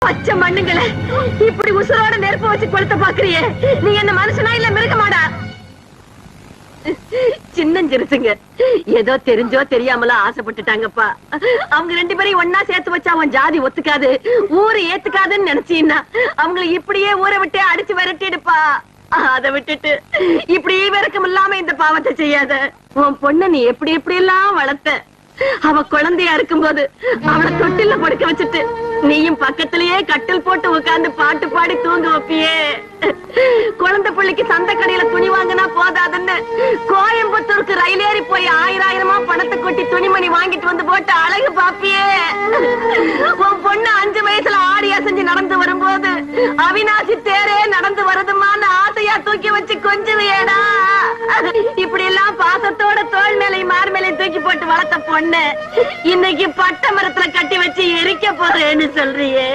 பச்சை மண்ணுங்கள இப்படி உசுரோட நெருப்ப வச்சு கொளுத்த பாக்குறியே, நீ என்ன மனுஷனா இல்ல மிருகமாடா? சின்னஞ்சிருச்சுங்க, ஏதோ தெரிஞ்சோ தெரியாமலோ ஆசைப்பட்டுட்டாங்கப்பா. அவங்க 2 பேரையும் ஒன்னா சேர்த்து வச்சா அவன் ஜாதி ஒத்துக்காது, ஊரு ஏத்துக்காதுன்னு நினைச்சீன்னா அவங்களை இப்படியே ஊரை விட்டு அடிச்சு விரட்டிடுப்பா. அதை விட்டுட்டு இப்படி வரைக்கும் இல்லாம இந்த பாவத்தை செய்யாத. உன் பொண்ண நீ எப்படி எப்படி எல்லாம் வளர்த்த. அவ குழந்தையா இருக்கும்போது அவளை தொட்டில படுக்க வச்சுட்டு நீயும் பக்கத்திலேயே கட்டில் போட்டு உட்கார்ந்து பாட்டு பாடி தூங்க வைப்பியே. குழந்தை பிள்ளைக்கு சந்தை கடையில துணி வாங்கினா போதாதுன்னு கோயம்புத்தூருக்கு ரயில் ஏறி போய் 1000 பணத்தை கொட்டி துணிமணி வாங்கிட்டு வந்து போட்டு அழகு பாப்பியே. உன் பொண்ணு 5 வயசுல ஆடி அசைஞ்சு நடந்து வரும்போது அவினாசி தேரே நடந்து வருதுமான்னு ஆசையா தூக்கி வச்சு கொஞ்சுவியேடா. இப்படி எல்லாம் பாசத்தோட தோல் மேலையும் மார் மேலையும் தூக்கி போட்டு வளர்த்த பொண்ணு இன்னைக்கு பட்ட மரத்துல கட்டி வச்சு எரிக்க போறேன்னு சொல்றியே.